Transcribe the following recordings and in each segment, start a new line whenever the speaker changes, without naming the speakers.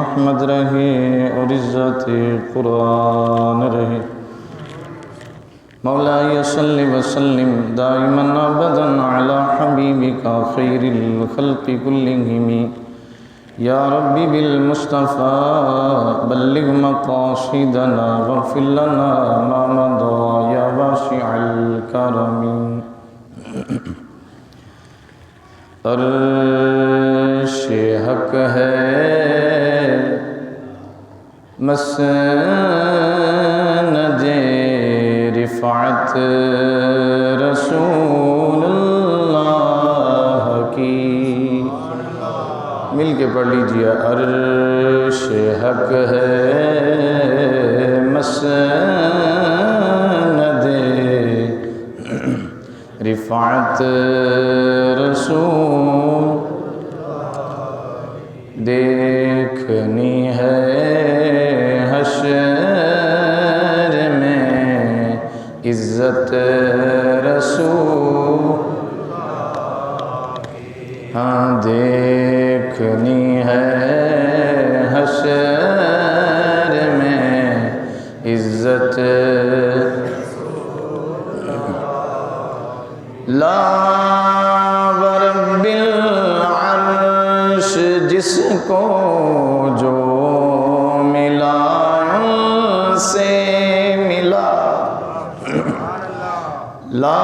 احمد رہے اور عزت قرآن رہے۔ مولاي صل وسلم دائما ابدا على حبيبك خير الخلق كلهم يا ربي بالمصطفى بلغ مقاصدنا واغفر لنا ما مضى يا واسع الكرم۔ عرش حق ہے مسند رفعت رسول اللہ کی۔ مل کے پڑھ لیجیے، عرش حق ہے مسند رفعت رسول، دیکھنی ہے حشر میں عزت رسول، ہاں دیکھنی ہے حشر میں عزت لا ورب العرش جس کو جو ملا ان سے ملا، لا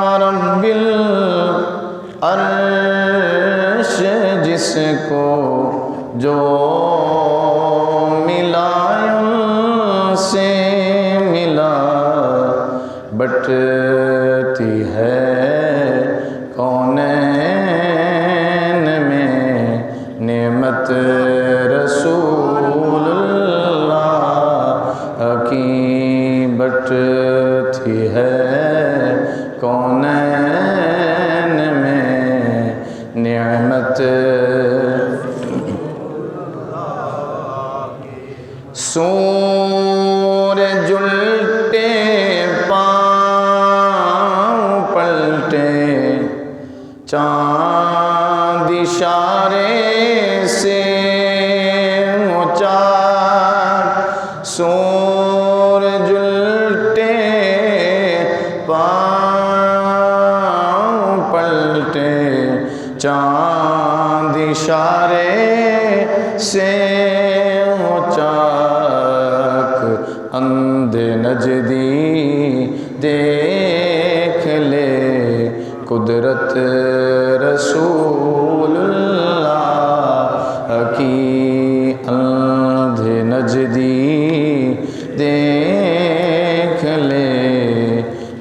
ورب العرش جس کو جو ملا ان سے ملا، بٹتی ہے کونین میں نعمت رسول اللہ کی، بٹتی ہے کونین میں نعمت سورج الٹے پاؤں پلٹے چاند اشارے سے مچار، سورج الٹے پاؤں پلٹے چاند اشارے سے چاک، اندھ نجدی دیکھ لے قدرت رسول اللہ کی، اندھ نجدی دیکھ لے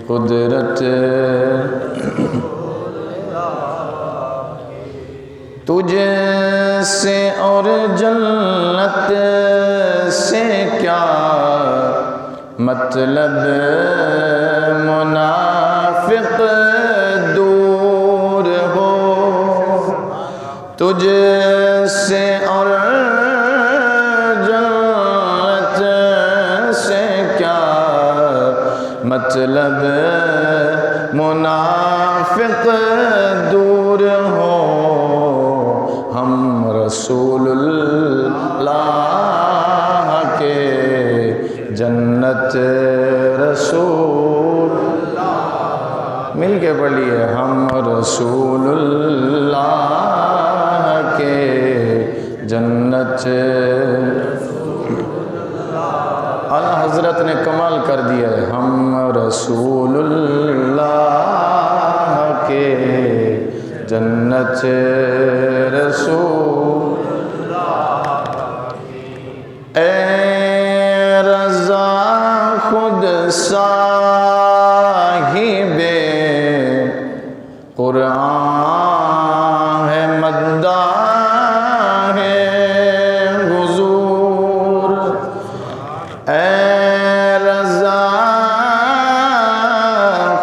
قدرت، تجھ سے اور جنت سے کیا مطلب منافق دور ہو، تجھ سے اور جنت سے کیا مطلب منافق دور ہو، ہم رسول اللہ کے جنت رسول، مل کے پڑھیے، ہم رسول اللہ کے جنت، اعلیٰ حضرت نے کمال کر دیا ہے، ہم رسول اللہ کے جنت رسول، اے رضا خود صاحب قرآن ہے، مداح ہے حضور، اے رضا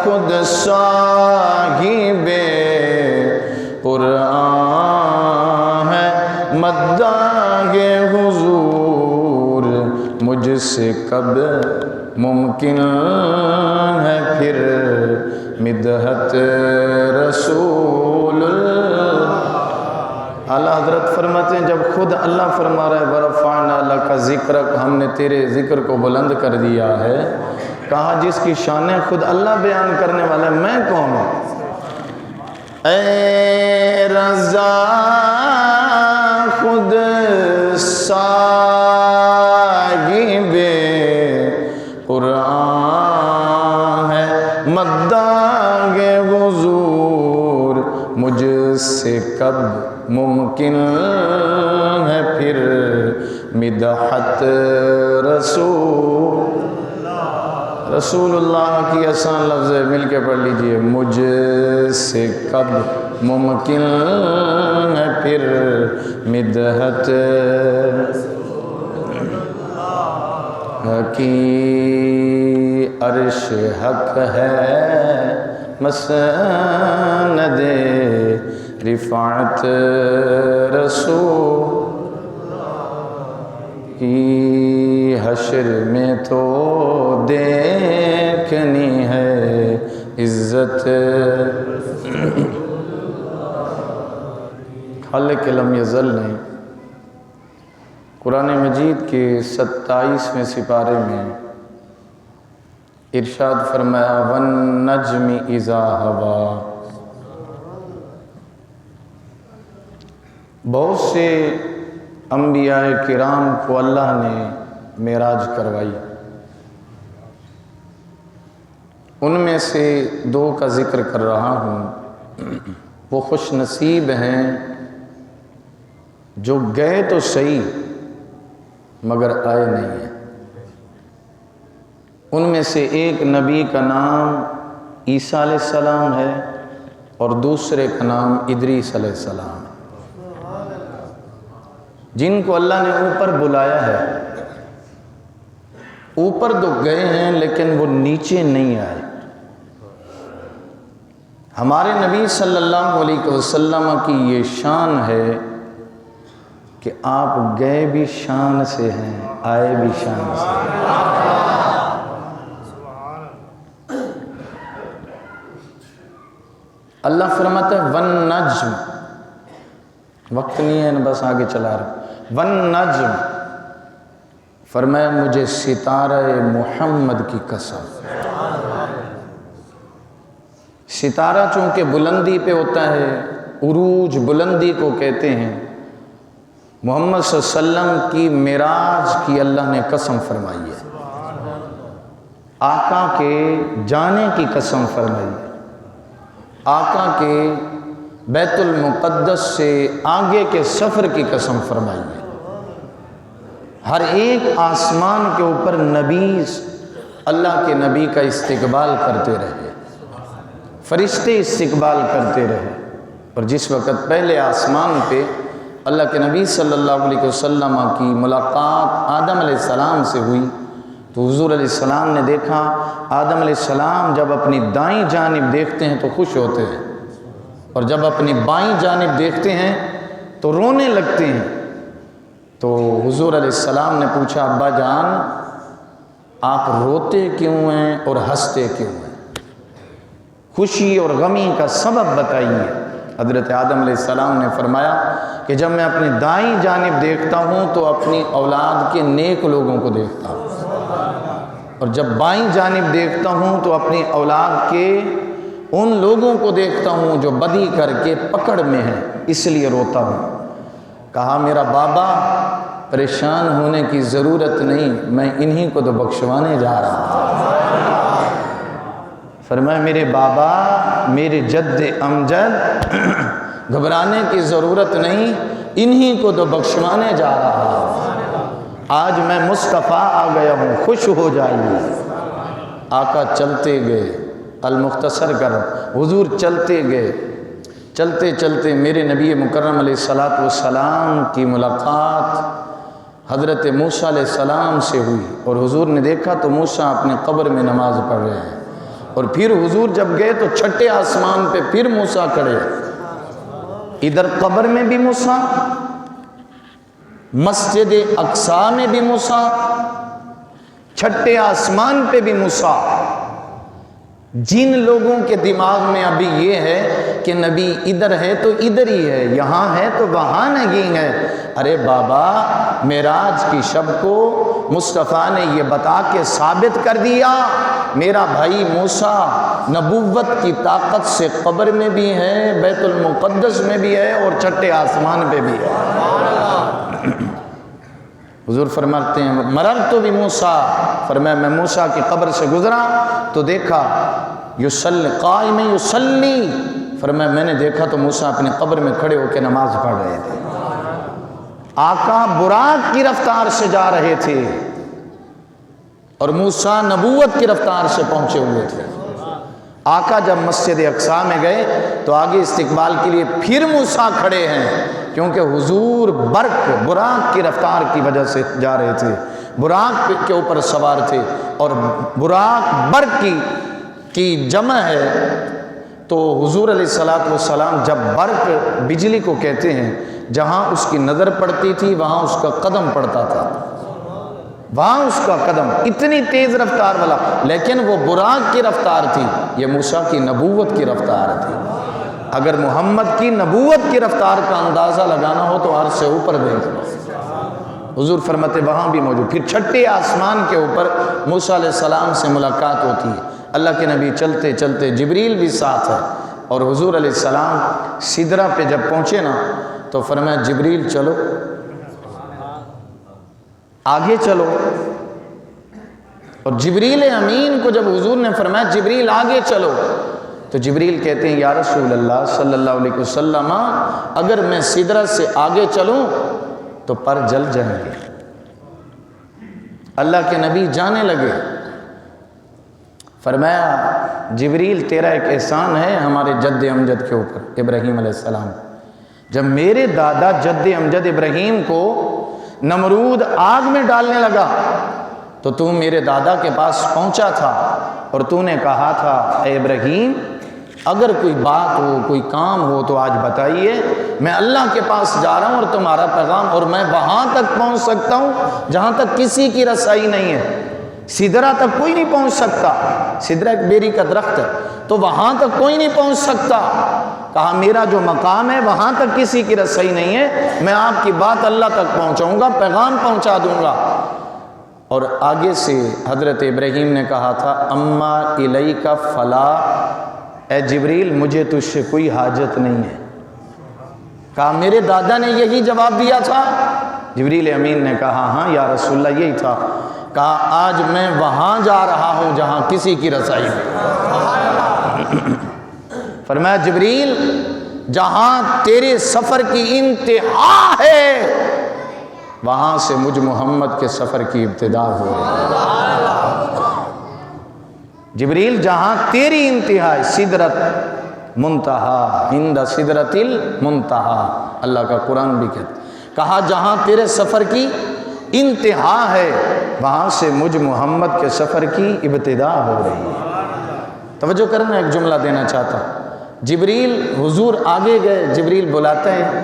خود صاحب قرآن ہے، مداح حضور، مجھ سے کب ممکن ہے پھر مدحت رسول اللہ، اعلیٰ حضرت فرماتے ہیں جب خود اللہ فرما رہا ہے وَرَفَعْنَا لَكَ ذِكْرَكَ، ہم نے تیرے ذکر کو بلند کر دیا ہے، کہا جس کی شانیں خود اللہ بیان کرنے والے، میں کون ہوں؟ اے رضا خود صاحب قرآن ہے، مداغ حضور مجھ سے کب ممکن ہے پھر مدحت رسول اللہ کی آسان لفظ ہے، مل کے پڑھ لیجئے، مجھ سے کب ممکن ہے پھر مدحت کی عرش حق ہے مسند رفعت رسول کی حشر میں تو دیکھنی ہے عزت خالق لم یزل نے قرآن مجید کے 27ویں سپارے میں ارشاد فرمایا وَالنَّجْمِ إِذَا هَوَىٰ۔ بہت سے انبیاء کرام کو اللہ نے معراج کروائی، ان میں سے 2 کا ذکر کر رہا ہوں۔ وہ خوش نصیب ہیں جو گئے تو صحیح مگر آئے نہیں ہیں۔ ان میں سے ایک نبی کا نام عیسیٰ علیہ السلام ہے اور دوسرے کا نام ادریس علیہ السلام ہے، جن کو اللہ نے اوپر بلایا ہے۔ اوپر تو گئے ہیں لیکن وہ نیچے نہیں آئے۔ ہمارے نبی صلی اللہ علیہ وسلم کی یہ شان ہے کہ آپ گئے بھی شان سے ہیں، آئے بھی شان سے ہیں۔ اللہ فرماتا ہے وَالنَّجْمِ، وقت نہیں ہے بس آگے چلا رہا، وَالنَّجْمِ، فرمایا مجھے ستارہ محمد کی قسم۔ ستارہ چونکہ بلندی پہ ہوتا ہے، عروج بلندی کو کہتے ہیں، محمد صلی اللہ علیہ وسلم کی معراج کی اللہ نے قسم فرمائی ہے، آقا کے جانے کی قسم فرمائی ہے، آقا کے بیت المقدس سے آگے کے سفر کی قسم فرمائی ہے۔ ہر ایک آسمان کے اوپر نبی اللہ کے نبی کا استقبال کرتے رہے، فرشتے استقبال کرتے رہے، اور جس وقت پہلے آسمان پہ اللہ کے نبی صلی اللہ علیہ وسلم کی ملاقات آدم علیہ السلام سے ہوئی تو حضور علیہ السلام نے دیکھا آدم علیہ السلام جب اپنی دائیں جانب دیکھتے ہیں تو خوش ہوتے ہیں، اور جب اپنی بائیں جانب دیکھتے ہیں تو رونے لگتے ہیں۔ تو حضور علیہ السلام نے پوچھا ابا جان آپ روتے کیوں ہیں اور ہنستے کیوں ہیں؟ خوشی اور غمی کا سبب بتائیے۔ حضرت آدم علیہ السلام نے فرمایا کہ جب میں اپنی دائیں جانب دیکھتا ہوں تو اپنی اولاد کے نیک لوگوں کو دیکھتا ہوں، اور جب بائیں جانب دیکھتا ہوں تو اپنی اولاد کے ان لوگوں کو دیکھتا ہوں جو بدی کر کے پکڑ میں ہیں، اس لیے روتا ہوں۔ کہا میرا بابا پریشان ہونے کی ضرورت نہیں، میں انہی کو تو بخشوانے جا رہا ہوں۔ فرمایا میرے بابا میرے جد امجد گھبرانے کی ضرورت نہیں، انہی کو تو بخشوانے جا رہا ہوں۔ آج میں مصطفیٰ آ گیا ہوں، خوش ہو جائیے۔ آقا چلتے گئے، المختصر کر حضور چلتے گئے، چلتے چلتے میرے نبی مکرم علیہ السلام کی ملاقات حضرت موسیٰ علیہ السلام سے ہوئی، اور حضور نے دیکھا تو موسیٰ اپنے قبر میں نماز پڑھ رہے ہیں، اور پھر حضور جب گئے تو چھٹے آسمان پہ پھر موسیٰ کھڑے، ادھر قبر میں بھی موسیٰ، مسجد اقصیٰ میں بھی موسیٰ، چھٹے آسمان پہ بھی موسیٰ۔ جن لوگوں کے دماغ میں ابھی یہ ہے کہ نبی ادھر ہے تو ادھر ہی ہے، یہاں ہے تو وہاں نہیں ہے۔ ارے بابا، معراج کی شب کو مصطفیٰ نے یہ بتا کے ثابت کر دیا، میرا بھائی موسیٰ نبوت کی طاقت سے قبر میں بھی ہے، بیت المقدس میں بھی ہے، اور چھٹے آسمان پہ بھی ہے۔ حضور فرماتے ہیں مررت بموسیٰ، فرمایا میں موسیٰ کی قبر سے گزرا تو دیکھا یصلی قائم یصلی، فرمایا میں نے دیکھا تو موسیٰ اپنی قبر میں کھڑے ہو کے نماز پڑھ رہے تھے۔ آقا براق کی رفتار سے جا رہے تھے اور موسیٰ نبوت کی رفتار سے پہنچے ہوئے تھے۔ آقا جب مسجد اقصیٰ میں گئے تو آگے استقبال کے لیے پھر موسیٰ کھڑے ہیں، کیونکہ حضور براق کی رفتار کی وجہ سے جا رہے تھے، براق کے اوپر سوار تھے، اور براق برق کی جمع ہے۔ تو حضور علیہ السلام جب برق بجلی کو کہتے ہیں، جہاں اس کی نظر پڑتی تھی وہاں اس کا قدم پڑتا تھا، وہاں اس کا قدم اتنی تیز رفتار والا، لیکن وہ براق کی رفتار تھی، یہ موسیٰ کی نبوت کی رفتار تھی۔ اگر محمد کی نبوت کی رفتار کا اندازہ لگانا ہو تو عرش سے اوپر دیکھ لو، حضور فرماتے وہاں بھی موجود۔ پھر چھٹے آسمان کے اوپر موسیٰ علیہ السلام سے ملاقات ہوتی ہے، اللہ کے نبی چلتے چلتے، جبریل بھی ساتھ ہے، اور حضور علیہ السلام سدرہ پہ جب پہنچے نا تو فرمایا جبریل چلو آگے چلو، اور جبریل امین کو جب حضور نے فرمایا جبریل آگے چلو تو جبریل کہتے ہیں یا رسول اللہ صلی اللہ علیہ وسلم، اگر میں سدرہ سے آگے چلوں تو پر جل جائیں گے۔ اللہ کے نبی جانے لگے، فرمایا جبریل تیرا ایک احسان ہے ہمارے جد امجد کے اوپر ابراہیم علیہ السلام، جب میرے دادا جد امجد ابراہیم کو نمرود آگ میں ڈالنے لگا تو تو میرے دادا کے پاس پہنچا تھا اور تو نے کہا تھا اے ابراہیم اگر کوئی بات ہو کوئی کام ہو تو آج بتائیے، میں اللہ کے پاس جا رہا ہوں اور تمہارا پیغام، اور میں وہاں تک پہنچ سکتا ہوں جہاں تک کسی کی رسائی نہیں ہے، سدرہ تک کوئی نہیں پہنچ سکتا، سدرہ ایک بیری کا درخت ہے تو وہاں تک کوئی نہیں پہنچ سکتا، کہا میرا جو مقام ہے وہاں تک کسی کی رسائی نہیں ہے، میں آپ کی بات اللہ تک پہنچاؤں گا، پیغام پہنچا دوں گا۔ اور آگے سے حضرت ابراہیم نے کہا تھا اما الیک فلا، اے جبریل مجھے تجھ سے کوئی حاجت نہیں ہے، کہا میرے دادا نے یہی جواب دیا تھا؟ جبریل امین نے کہا ہاں یا رسول اللہ یہی تھا، کہا آج میں وہاں جا رہا ہوں جہاں کسی کی رسائی نہیں۔ فرمایا جبریل جہاں تیرے سفر کی انتہا ہے وہاں سے مجھ محمد کے سفر کی ابتدا ہو رہی۔ جبریل جہاں تیری انتہا ہے، سدرت منتہا، عند سدرت المنتہا، اللہ کا قرآن بھی کہتا، کہا جہاں تیرے سفر کی انتہا ہے وہاں سے مجھ محمد کے سفر کی ابتدا ہو رہی ہے۔ توجہ کرنا، ایک جملہ دینا چاہتا ہوں، جبریل حضور آگے گئے، جبریل بلاتا ہے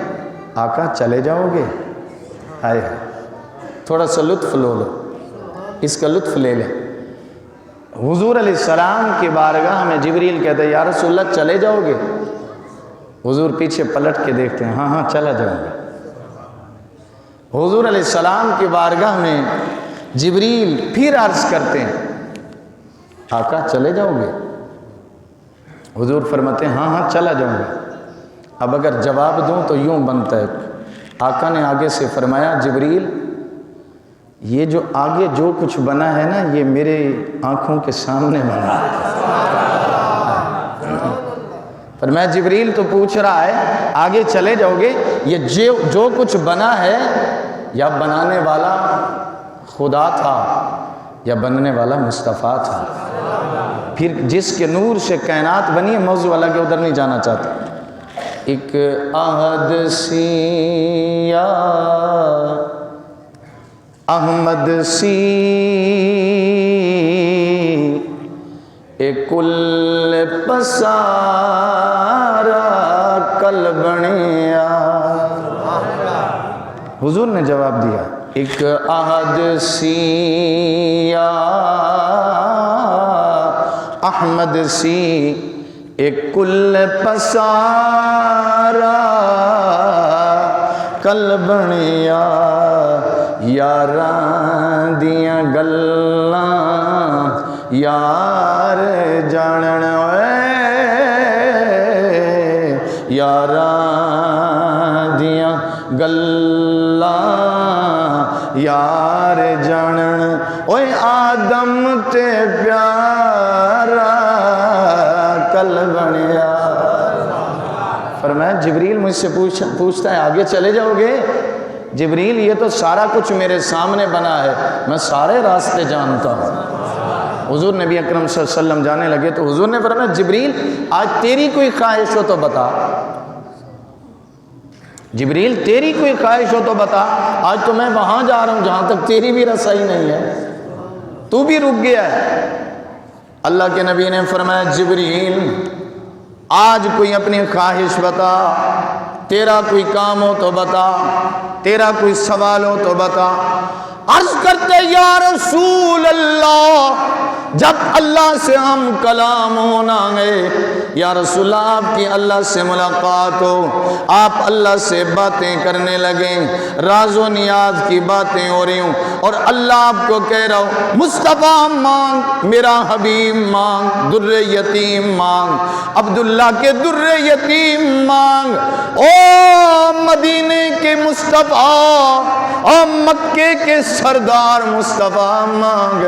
آقا چلے جاؤ گے؟ آئے تھوڑا سا لطف لو، اس کا لطف لے لیں۔ حضور علیہ السلام کی بارگاہ میں جبریل کہتے ہیں یا رسول اللہ چلے جاؤ گے؟ حضور پیچھے پلٹ کے دیکھتے ہیں، ہاں ہاں چلا جاؤں گا۔ حضور علیہ السلام کی بارگاہ میں جبریل پھر عرض کرتے ہیں آقا چلے جاؤ گے؟ حضور فرماتے ہیں ہاں ہاں چلا جاؤں گا۔ اب اگر جواب دوں تو یوں بنتا ہے، آقا نے آگے سے فرمایا جبریل یہ جو آگے جو کچھ بنا ہے نا یہ میرے آنکھوں کے سامنے بنا ہے۔ فرمایا جبریل تو پوچھ رہا ہے آگے چلے جاؤ گے، یہ جو کچھ بنا ہے یا بنانے والا خدا تھا یا بننے والا مصطفیٰ تھا، پھر جس کے نور سے کائنات بنی ہے، موضوع والا کے ادھر نہیں جانا چاہتا۔ ایک عہد سی یا احمد سی اے کل پسارا کل بنیا۔ حضور نے جواب دیا ایک عہد سی یا احمد سی ایک کل پسارا کل بنیا یاراں دیاں گلاں یار جانن یاراں دیاں گلاں یار جانن اوے آدم تے پیارا کل بنیا۔ فرمایا جبریل مجھ سے پوچھتا ہے آگے چلے جاؤ گے؟ جبریل یہ تو سارا کچھ میرے سامنے بنا ہے، میں سارے راستے جانتا ہوں۔ حضور نبی اکرم صلی اللہ علیہ وسلم جانے لگے تو حضور نے فرمایا جبریل آج تیری کوئی خواہش ہو تو بتا، جبریل تیری کوئی خواہش ہو تو بتا، آج تو میں وہاں جا رہا ہوں جہاں تک تیری بھی رسائی نہیں ہے، تو بھی رک گیا ہے۔ اللہ کے نبی نے فرمایا جبریل آج کوئی اپنی خواہش بتا، تیرا کوئی کام ہو تو بتا، تیرا کوئی سوال ہو تو بتا۔ عرض کرتے یا رسول اللہ جب اللہ سے ہم کلام ہونا ہے، یا رسول اللہ آپ کی اللہ سے ملاقات ہو، آپ اللہ سے باتیں کرنے لگیں، راز و نیاز کی باتیں ہو رہی ہوں، اور اللہ آپ کو کہہ رہا ہوں مصطفیٰ مانگ، میرا حبیب مانگ، در یتیم مانگ، عبداللہ کے در یتیم مانگ، او مدینے کے مصطفیٰ، او مکے کے سردار مصطفیٰ مانگ۔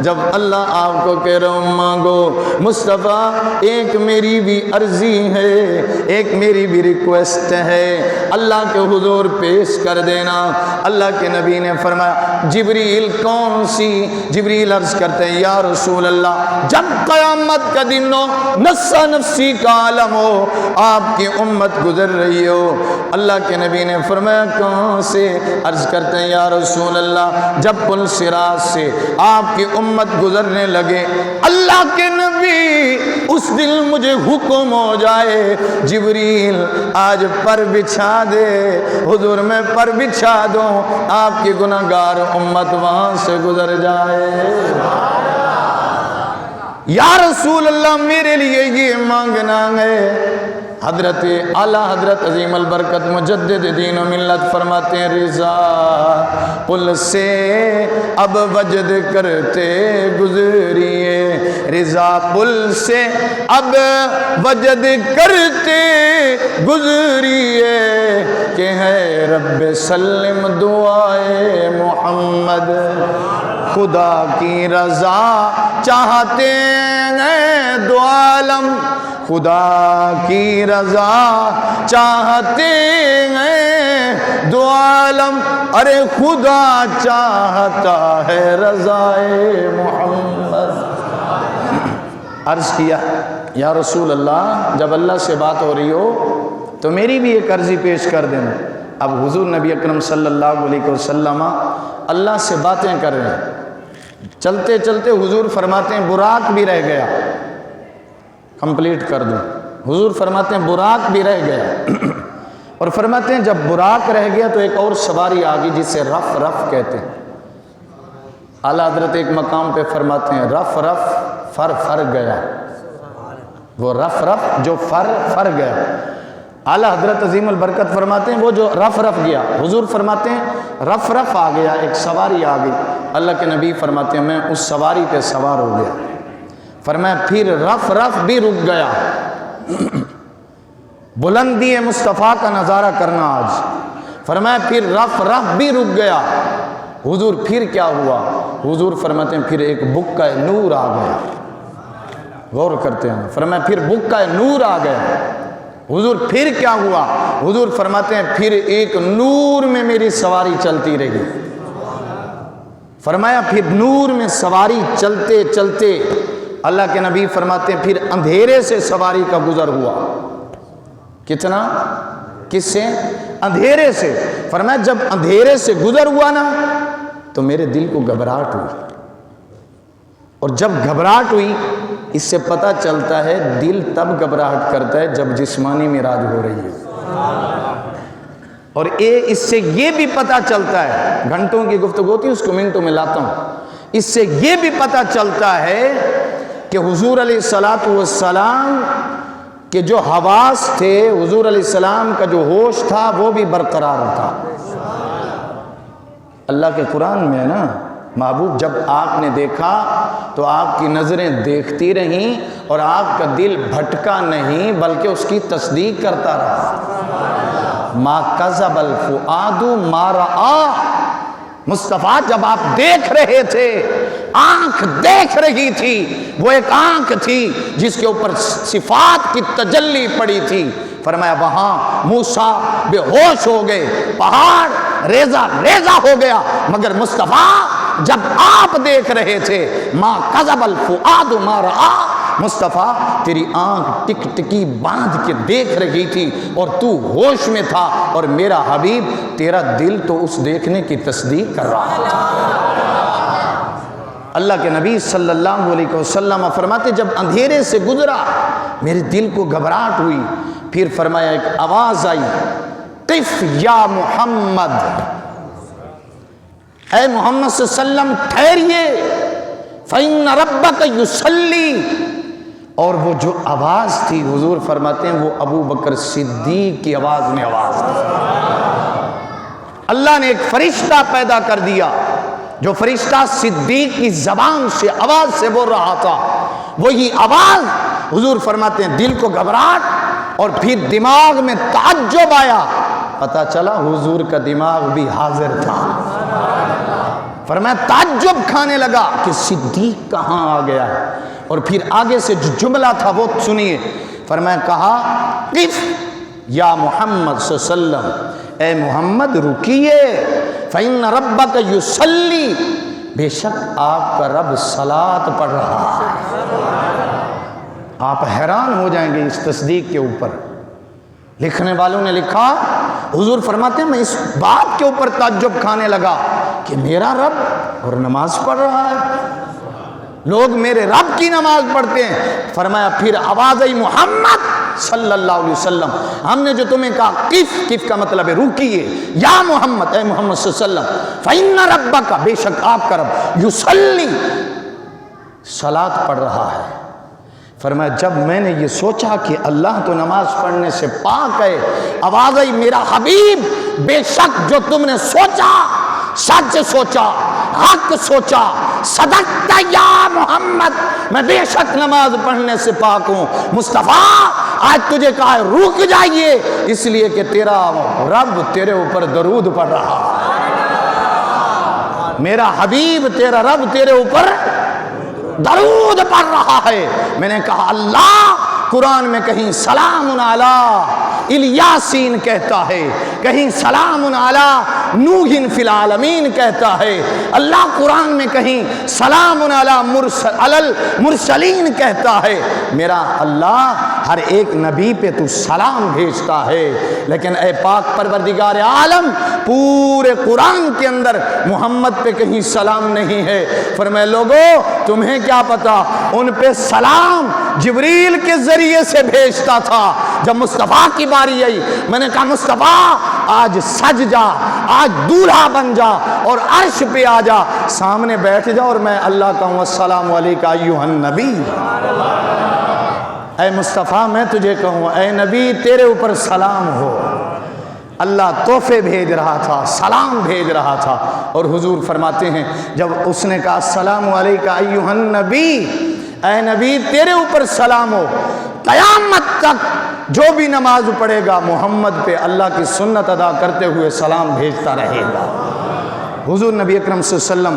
جب اللہ آپ کو کہہ رہا ہوں مانگو، مصطفیٰ ایک میری بھی عرضی ہے، ایک میری بھی ریکویسٹ ہے، اللہ کے حضور پیش کر دینا۔ اللہ کے نبی نے فرمایا جبریل کون سی؟ جبریل عرض کرتے ہیں یا رسول اللہ جب قیامت کا دن ہو، نفسا نفسی کا عالم ہو، آپ کی امت گزر رہی ہو، اللہ کے نبی نے فرمایا کون سے؟ عرض کرتے ہیں یا رسول اللہ جب پل صراط سے آپ کی امت گزرنے لگے، اللہ کے نبی اس دن مجھے حکم ہو جائے جبریل آج پر بچھا دے، حضور میں پر بچھا دوں، آپ کی گناہگار امت وہاں سے گزر جائے۔ یا رسول اللہ میرے لیے یہ مانگنا ہے۔ حضرت اعلیٰ حضرت عظیم البرکت مجدد دین و ملت فرماتے ہیں رضا پل سے اب وجد کرتے گزریے، رضا پل سے اب وجد کرتے گزریے، کہ ہے رب سلم دعائے محمد، خدا کی رضا چاہتے ہیں دو عالم، خدا کی رضا چاہتے ہیں دو عالم، ارے خدا چاہتا ہے رضائے محمد۔ عرض کیا یا رسول اللہ جب اللہ سے بات ہو رہی ہو تو میری بھی ایک عرضی پیش کر دینا۔ اب حضور نبی اکرم صلی اللہ علیہ وسلم اللہ سے باتیں کر رہے ہیں، چلتے چلتے حضور فرماتے ہیں براق بھی رہ گیا، کمپلیٹ کر دوں۔ حضور فرماتے ہیں براق بھی رہ گیا، اور فرماتے ہیں جب براق رہ گیا تو ایک اور سواری آ گئی جسے رف رف کہتے ہیں۔ اعلیٰ حضرت ایک مقام پہ فرماتے ہیں رف رف فر فر گیا، وہ رف رف جو فر گیا۔ اعلیٰ حضرت عظیم البرکت فرماتے ہیں وہ جو رف رف گیا، حضور فرماتے ہیں رف رف آ گیا، ایک سواری آ گئی۔ اللہ کے نبی فرماتے ہیں میں اس سواری پہ سوار ہو گیا، فرمایا پھر رف رف بھی رک گیا۔ بلندی مصطفیٰ کا نظارہ کرنا آج، فرمایا پھر رف رف بھی رک گیا۔ حضور پھر کیا ہوا؟ حضور فرماتے ہیں پھر ایک بک کا نور آ گیا، غور کرتے ہیں، فرمایا پھر بک کا نور آ گیا۔ حضور پھر کیا ہوا؟ حضور فرماتے ہیں پھر ایک نور میں میری سواری چلتی رہی، فرمایا پھر نور میں سواری چلتے چلتے اللہ کے نبی فرماتے ہیں پھر اندھیرے سے سواری کا گزر ہوا۔ کتنا؟ کس سے؟ اندھیرے سے۔ فرمایا جب اندھیرے سے گزر ہوا نا تو میرے دل کو گھبراہٹ ہوئی، اور جب گھبراہٹ ہوئی اس سے پتہ چلتا ہے دل تب گھبراہٹ کرتا ہے جب جسمانی معراج ہو رہی ہے، اور اس سے یہ بھی پتہ چلتا ہے، گھنٹوں کی گفتگو ہوتی ہے اس کو منٹوں میں لاتا ہوں، اس سے یہ بھی پتہ چلتا ہے کہ حضور علیہ الصلوۃ والسلام کہ جو حواس تھے حضور علیہ السلام کا جو ہوش تھا وہ بھی برقرار تھا۔ اللہ کے قرآن میں ہے نا، محبوب جب آپ نے دیکھا تو آپ کی نظریں دیکھتی رہیں اور آپ کا دل بھٹکا نہیں بلکہ اس کی تصدیق کرتا رہا۔ ما کذب الفؤاد ما رآ، مصطفیٰ جب آپ دیکھ رہے تھے، آنکھ دیکھ رہی تھی، وہ ایک آنکھ تھی جس کے اوپر صفات کی تجلی پڑی تھی۔ فرمایا وہاں موسیٰ بے ہوش ہو گئے، پہاڑ ریزہ ریزہ ہو گیا، مگر مصطفیٰ جب آپ دیکھ رہے تھے ما کذب الفؤاد ما رآ، مصطفیٰ تیری آنکھ ٹک ٹکی باندھ کے دیکھ رہی تھی اور تو ہوش میں تھا، اور میرا حبیب تیرا دل تو اس دیکھنے کی تصدیق کر رہا تھا۔ اللہ کے نبی صلی اللہ علیہ وسلم فرماتے جب اندھیرے سے گزرا میرے دل کو گھبراہٹ ہوئی، پھر فرمایا ایک آواز آئی، قف یا محمد، اے محمد صلی اللہ علیہ وسلم ٹھہریے، فإن ربک یصلی۔ اور وہ جو آواز تھی حضور فرماتے ہیں وہ ابو بکر صدیق کی آواز میں آواز تھی۔ اللہ نے ایک فرشتہ پیدا کر دیا جو فرشتہ صدیق کی زبان سے آواز سے بول رہا تھا، وہی آواز حضور فرماتے ہیں دل کو گھبراہٹ اور پھر دماغ میں تعجب آیا، پتہ چلا حضور کا دماغ بھی حاضر تھا۔ فرمایا تعجب کھانے لگا کہ صدیق کہاں آ گیا ہے، اور پھر آگے سے جو جملہ تھا وہ سنیے، فرمایا کہا قف یا محمد صلی اللہ علیہ وسلم، اے محمد رکیے، فإن ربک یصلی، بے شک آپ کا رب صلاۃ پڑھ رہا ہے۔ آپ حیران ہو جائیں گے اس تصدیق کے اوپر۔ لکھنے والوں نے لکھا حضور فرماتے ہیں میں اس بات کے اوپر تعجب کھانے لگا کہ میرا رب اور نماز پڑھ رہا ہے، لوگ میرے رب کی نماز پڑھتے ہیں۔ فرمایا پھر آواز آئی محمد صلی اللہ علیہ وسلم، ہم نے جو تمہیں کہا کف کا مطلب ہے رکیے، یا محمد، اے محمد صلی اللہ علیہ وسلم، فإن ربک، بے شک آپ کا رب، یصلی، صلاۃ پڑھ رہا ہے۔ فرمایا جب میں نے یہ سوچا کہ اللہ تو نماز پڑھنے سے پاک ہے، آواز آئی میرا حبیب بے شک جو تم نے سوچا سچ سوچا، حق سوچا، صدقت یا محمد، میں بے شک نماز پڑھنے سے پاک ہوں۔ مصطفیٰ آج تجھے کہا ہے رک جائیے، اس لیے کہ تیرا رب تیرے اوپر درود پڑھ رہا ہے، میرا حبیب تیرا رب تیرے اوپر درود پڑھ رہا ہے۔ میں نے کہا اللہ قرآن میں کہیں سلام علی الیاسین کہتا ہے، کہیں سلام علی نوح فی العالمین کہتا ہے، اللہ قرآن میں کہیں سلام علی المرسلین کہتا ہے۔ میرا اللہ ہر ایک نبی پہ تو سلام بھیجتا ہے، لیکن اے پاک پروردگار عالم پورے قرآن کے اندر محمد پہ کہیں سلام نہیں ہے۔ فرمائے لوگو تمہیں کیا پتا، ان پہ سلام جبریل کے ذریعے سے بھیجتا تھا۔ جب مصطفیٰ کی باری آئی میں نے کہا مصطفیٰ آج سج جا، آج دولہا بن جا اور عرش پہ آ جا، سامنے بیٹھ جا اور میں اللہ کہوں السلام علیکم ایھا النبی، اے مصطفیٰ میں تجھے کہوں اے نبی تیرے اوپر سلام ہو۔ اللہ تحفے بھیج رہا تھا، سلام بھیج رہا تھا، اور حضور فرماتے ہیں جب اس نے کہا السلام علیکم ایھا النبی، اے نبی تیرے اوپر سلام ہو، قیامت تک جو بھی نماز پڑھے گا محمد پہ اللہ کی سنت ادا کرتے ہوئے سلام بھیجتا رہے گا۔ حضور نبی اکرم صلی اللہ علیہ وسلم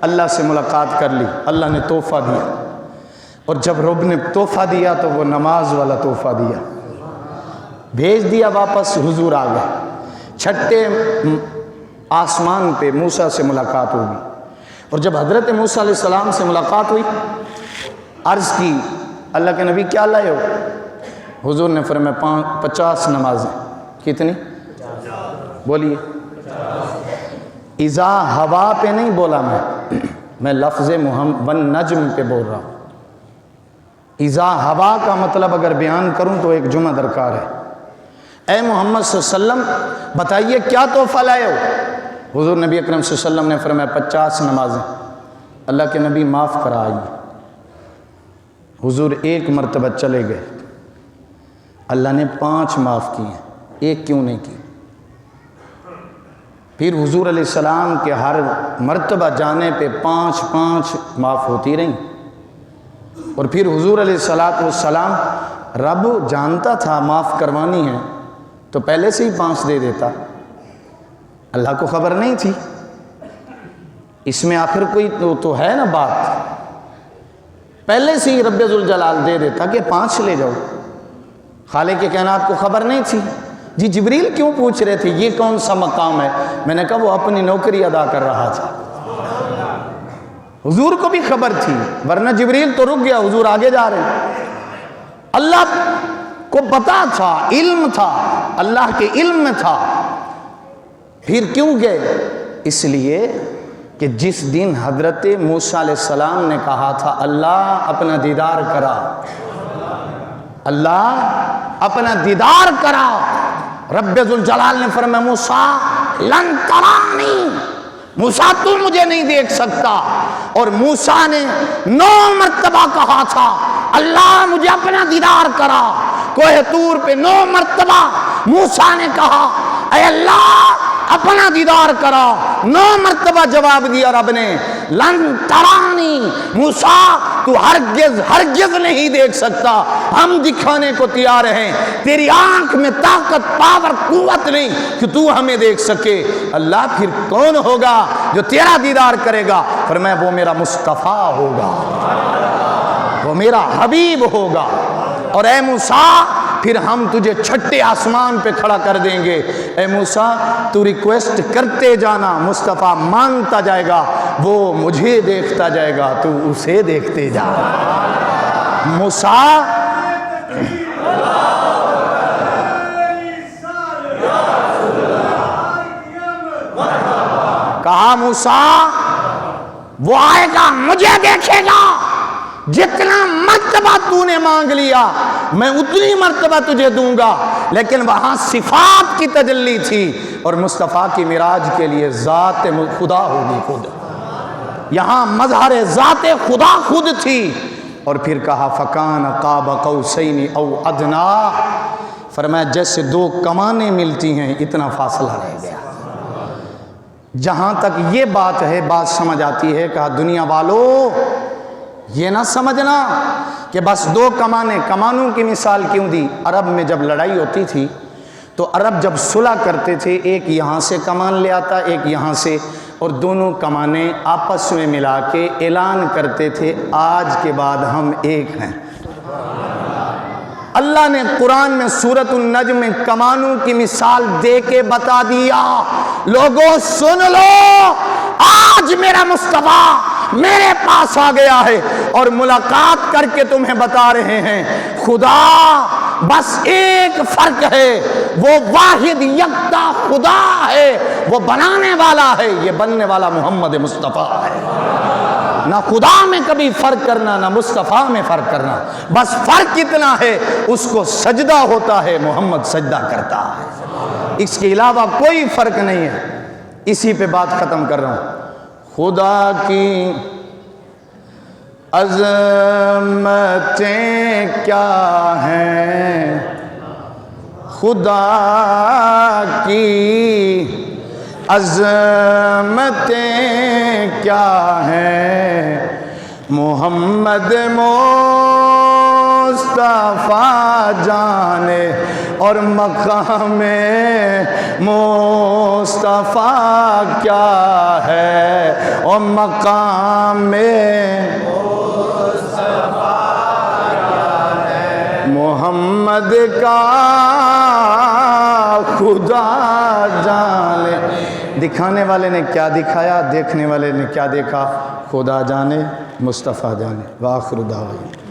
اللہ سے ملاقات کر لی، اللہ نے تحفہ دیا، اور جب رب نے تحفہ دیا تو وہ نماز والا تحفہ دیا، بھیج دیا واپس، حضور آ گئے۔ چھٹے آسمان پہ موسیٰ سے ملاقات ہوگی، اور جب حضرت موسیٰ علیہ السلام سے ملاقات ہوئی عرض کی اللہ کے نبی کیا لائے ہو؟ حضور نے فرمایا 50 نمازیں۔ کتنی؟ بولیے۔ اذا ہوا پہ نہیں بولا میں لفظ محمد والنجم پہ بول رہا ہوں۔ اذا ہوا کا مطلب اگر بیان کروں تو ایک جمعہ درکار ہے۔ اے محمد صلی اللہ علیہ وسلم بتائیے کیا تحفہ لائے ہو؟ حضور نبی اکرم صلی اللہ علیہ وسلم نے فرمایا 50 نمازیں۔ اللہ کے نبی معاف کرائیے۔ حضور ایک مرتبہ چلے گئے، اللہ نے 5 معاف کی ہیں، ایک کیوں نہیں کی؟ پھر حضور علیہ السلام کے ہر مرتبہ جانے پہ 5 معاف ہوتی رہیں، اور پھر حضور علیہ السلام رب جانتا تھا معاف کروانی ہے تو پہلے سے ہی 5 دے دیتا، اللہ کو خبر نہیں تھی؟ اس میں آخر کوئی تو ہے نا بات، پہلے سے ہی رب ذوالجلال دے دیتا کہ 5 لے جاؤ، خالق کائنات کو خبر نہیں تھی؟ جی جبریل کیوں پوچھ رہے تھے یہ کون سا مقام ہے؟ میں نے کہا وہ اپنی نوکری ادا کر رہا تھا، حضور کو بھی خبر تھی، ورنہ جبریل تو رک گیا، حضور آگے جا رہے ہیں۔ اللہ کو پتا تھا، علم تھا، اللہ کے علم میں تھا، پھر کیوں گئے؟ اس لیے کہ جس دن حضرت موسیٰ علیہ السلام نے کہا تھا اللہ اپنا دیدار کرا، اللہ اپنا دیدار کرا، رب ذوالجلال نے فرمایا موسیٰ لن ترانی، موسیٰ تو مجھے نہیں دیکھ سکتا، اور موسیٰ نے 9 مرتبہ کہا تھا اللہ مجھے اپنا دیدار کرا، کوہ طور پہ 9 مرتبہ موسیٰ نے کہا اے اللہ اپنا دیدار کرا، 9 مرتبہ جواب دیا رب نے لن ترانی، موسیٰ تو ہرگز نہیں دیکھ سکتا، ہم دکھانے کو تیار ہیں، تیری آنکھ میں طاقت پاور قوت نہیں کہ تو ہمیں دیکھ سکے، اللہ پھر کون ہوگا جو تیرا دیدار کرے گا؟ فرمایا وہ میرا مصطفیٰ ہوگا، وہ میرا حبیب ہوگا، اور اے موسیٰ پھر ہم تجھے چھٹے آسمان پہ کھڑا کر دیں گے، اے موسیٰ تو ریکویسٹ کرتے جانا، مصطفیٰ مانگتا جائے گا، وہ مجھے دیکھتا جائے گا، تو اسے دیکھتے جا۔ موسیٰ کہا موسیٰ وہ آئے گا مجھے دیکھے گا، جتنا مرتبہ تو نے مانگ لیا میں اتنی مرتبہ تجھے دوں گا، لیکن وہاں صفات کی تجلی تھی، اور مصطفیٰ کی معراج کے لیے ذات خدا ہوگی خود، یہاں مظہر ذات خدا خود تھی، اور پھر کہا فکان قاب قوسین او ادنا، فرمایا جیسے 2 کمانیں ملتی ہیں اتنا فاصلہ رہ گیا۔ جہاں تک یہ بات ہے بات سمجھ آتی ہے، کہا دنیا والو یہ نہ سمجھنا کہ بس 2 کمانیں، کمانوں کی مثال کیوں دی؟ عرب میں جب لڑائی ہوتی تھی تو عرب جب صلح کرتے تھے ایک یہاں سے کمان لے آتا ایک یہاں سے، اور دونوں کمانیں آپس میں ملا کے اعلان کرتے تھے آج کے بعد ہم ایک ہیں۔ اللہ نے قرآن میں سورۃ النجم میں کمانوں کی مثال دے کے بتا دیا، لوگوں سن لو آج میرا مصطفیٰ میرے پاس آ گیا ہے، اور ملاقات کر کے تمہیں بتا رہے ہیں خدا بس ایک فرق ہے، وہ واحد یکتا خدا ہے، وہ بنانے والا ہے، یہ بننے والا محمد مصطفیٰ ہے۔ نہ خدا میں کبھی فرق کرنا نہ مصطفیٰ میں فرق کرنا، بس فرق اتنا ہے اس کو سجدہ ہوتا ہے، محمد سجدہ کرتا ہے، اس کے علاوہ کوئی فرق نہیں ہے۔ اسی پہ بات ختم کر رہا ہوں۔ خدا کی عظمتیں کیا ہیں، خدا کی عظمتیں کیا ہیں، محمد مصطفیٰ جانے اور مقام مصطفیٰ کیا ہے، اور مقام محمد کا خدا جانے۔ دکھانے والے نے کیا دکھایا، دیکھنے والے نے کیا دیکھا، خدا جانے مصطفیٰ جانے۔ وآخر دعوانا